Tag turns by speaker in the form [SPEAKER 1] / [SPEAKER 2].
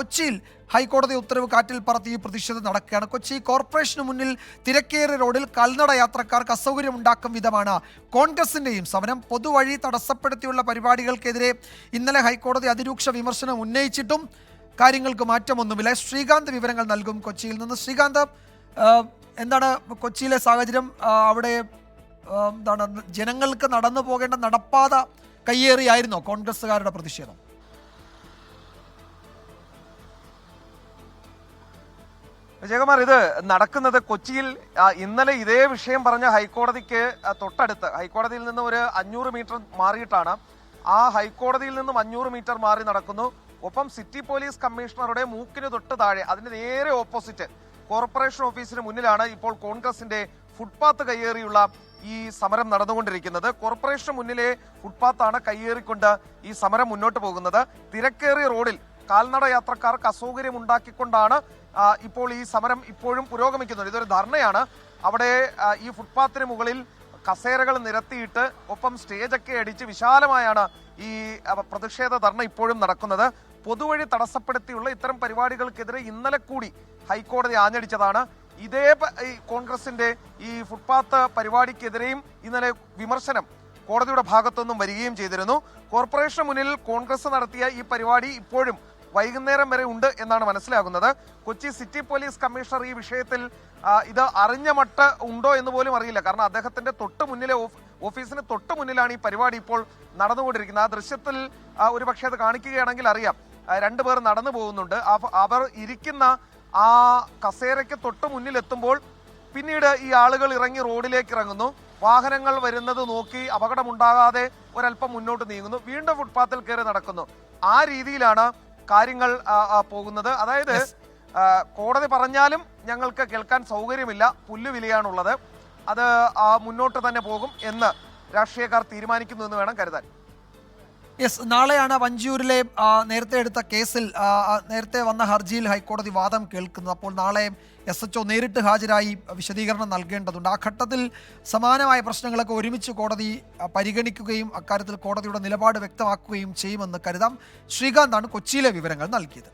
[SPEAKER 1] കൊച്ചിയിൽ ഹൈക്കോടതി ഉത്തരവ് കാറ്റിൽ പറത്തി ഈ പ്രതിഷേധം നടക്കുകയാണ്. കൊച്ചി കോർപ്പറേഷന് മുന്നിൽ തിരക്കേറിയ റോഡിൽ കാൽനട യാത്രക്കാർക്ക് അസൗകര്യമുണ്ടാക്കും വിധമാണ് കോൺഗ്രസിന്റെയും സമരം. പൊതുവഴി തടസ്സപ്പെടുത്തിയുള്ള പരിപാടികൾക്കെതിരെ ഇന്നലെ ഹൈക്കോടതി അതിരൂക്ഷ വിമർശനം ഉന്നയിച്ചിട്ടും കാര്യങ്ങൾക്ക് മാറ്റമൊന്നുമില്ല. ശ്രീകാന്ത് വിവരങ്ങൾ നൽകും കൊച്ചിയിൽ നിന്ന്. ശ്രീകാന്ത്, എന്താണ് കൊച്ചിയിലെ സാഹചര്യം? അവിടെ എന്താണ് ജനങ്ങൾക്ക് നടന്നു പോകേണ്ട നടപ്പാത കയ്യേറിയായിരുന്നോ കോൺഗ്രസ്സുകാരുടെ പ്രതിഷേധം?
[SPEAKER 2] വിജയകുമാർ, ഇത് നടക്കുന്നത് കൊച്ചിയിൽ ഇന്നലെ ഇതേ വിഷയം പറഞ്ഞ ഹൈക്കോടതിക്ക് തൊട്ടടുത്ത്, ഹൈക്കോടതിയിൽ നിന്ന് ഒരു 500 മീറ്റർ മാറിയിട്ടാണ്. ആ ഹൈക്കോടതിയിൽ നിന്നും 500 മീറ്റർ മാറി നടക്കുന്നു. ഒപ്പം സിറ്റി പോലീസ് കമ്മീഷണറുടെ മൂക്കിന് തൊട്ട് താഴെ, അതിന് നേരെ ഓപ്പോസിറ്റ് കോർപ്പറേഷൻ ഓഫീസിന് മുന്നിലാണ് ഇപ്പോൾ കോൺഗ്രസിന്റെ ഫുട്പാത്ത് കയ്യേറിയുള്ള ഈ സമരം നടന്നുകൊണ്ടിരിക്കുന്നത്. കോർപ്പറേഷന് മുന്നിലെ ഫുട്പാത്താണ് കയ്യേറിക്കൊണ്ട് ഈ സമരം മുന്നോട്ട് പോകുന്നത്. തിരക്കേറിയ റോഡിൽ കാൽനട യാത്രക്കാർക്ക് അസൗകര്യം ഉണ്ടാക്കിക്കൊണ്ടാണ് ഇപ്പോൾ ഈ സമരം ഇപ്പോഴും പുരോഗമിക്കുന്നത്. ഇതൊരു ധർണയാണ്. അവിടെ ഈ ഫുട്പാത്തിന് മുകളിൽ കസേരകൾ നിരത്തിയിട്ട് ഒപ്പം സ്റ്റേജൊക്കെ അടിച്ച് വിശാലമായാണ് ഈ പ്രതിഷേധ ധർണ ഇപ്പോഴും നടക്കുന്നത്. പൊതുവഴി തടസ്സപ്പെടുത്തിയുള്ള ഇത്തരം പരിപാടികൾക്കെതിരെ ഇന്നലെ കൂടി ഹൈക്കോടതി ആഞ്ഞടിച്ചതാണ്. ഇതേ കോൺഗ്രസിന്റെ ഈ ഫുട്പാത്ത് പരിപാടിക്കെതിരെയും ഇന്നലെ വിമർശനം കോടതിയുടെ ഭാഗത്തുനിന്നും വരികയും ചെയ്തിരുന്നു. കോർപ്പറേഷന് മുന്നിൽ കോൺഗ്രസ് നടത്തിയ ഈ പരിപാടി ഇപ്പോഴും വൈകുന്നേരം വരെ ഉണ്ട് എന്നാണ് മനസ്സിലാകുന്നത്. കൊച്ചി സിറ്റി പോലീസ് കമ്മീഷണർ ഈ വിഷയത്തിൽ ഇത് അറിഞ്ഞ മട്ട് ഉണ്ടോ എന്ന് പോലും അറിയില്ല. കാരണം അദ്ദേഹത്തിന്റെ തൊട്ട് മുന്നിലെ ഓഫീസിന് തൊട്ട് മുന്നിലാണ് ഈ പരിപാടി ഇപ്പോൾ നടന്നുകൊണ്ടിരിക്കുന്നത്. ആ ദൃശ്യത്തിൽ ഒരു പക്ഷേ അത് കാണിക്കുകയാണെങ്കിൽ അറിയാം, രണ്ടുപേർ നടന്നു പോകുന്നുണ്ട്. അവർ ഇരിക്കുന്ന ആ കസേരയ്ക്ക് തൊട്ട് മുന്നിലെത്തുമ്പോൾ പിന്നീട് ഈ ആളുകൾ ഇറങ്ങി റോഡിലേക്ക് ഇറങ്ങുന്നു. വാഹനങ്ങൾ വരുന്നത് നോക്കി അപകടമുണ്ടാകാതെ ഒരല്പം മുന്നോട്ട് നീങ്ങുന്നു. വീണ്ടും ഫുട്പാത്തിൽ കയറി നടക്കുന്നു. ആ രീതിയിലാണ് കാര്യങ്ങൾ പോകുന്നത്. അതായത് കോടതി പറഞ്ഞാലും ഞങ്ങൾക്ക് കേൾക്കാൻ സൗകര്യമില്ല, പുല്ലുവിലയാണുള്ളത്, അത് മുന്നോട്ട് തന്നെ പോകും എന്ന് രാഷ്ട്രീയക്കാർ തീരുമാനിക്കുന്നു എന്ന് വേണം കരുതാൻ.
[SPEAKER 1] യെസ്, നാളെയാണ് വഞ്ചിയൂരിലെ നേരത്തെ എടുത്ത കേസിൽ നേരത്തെ വന്ന ഹർജിയിൽ ഹൈക്കോടതി വാദം കേൾക്കുന്നത്. അപ്പോൾ നാളെ SHO നേരിട്ട് ഹാജരായി വിശദീകരണം നൽകേണ്ടതുണ്ട്. ആ ഘട്ടത്തിൽ സമാനമായ പ്രശ്നങ്ങളൊക്കെ ഒരുമിച്ച് കോടതി പരിഗണിക്കുകയും അക്കാര്യത്തിൽ കോടതിയുടെ നിലപാട് വ്യക്തമാക്കുകയും ചെയ്യുമെന്ന് കരുതാം. ശ്രീകാന്താണ് കൊച്ചിയിലെ വിവരങ്ങൾ നൽകിയത്.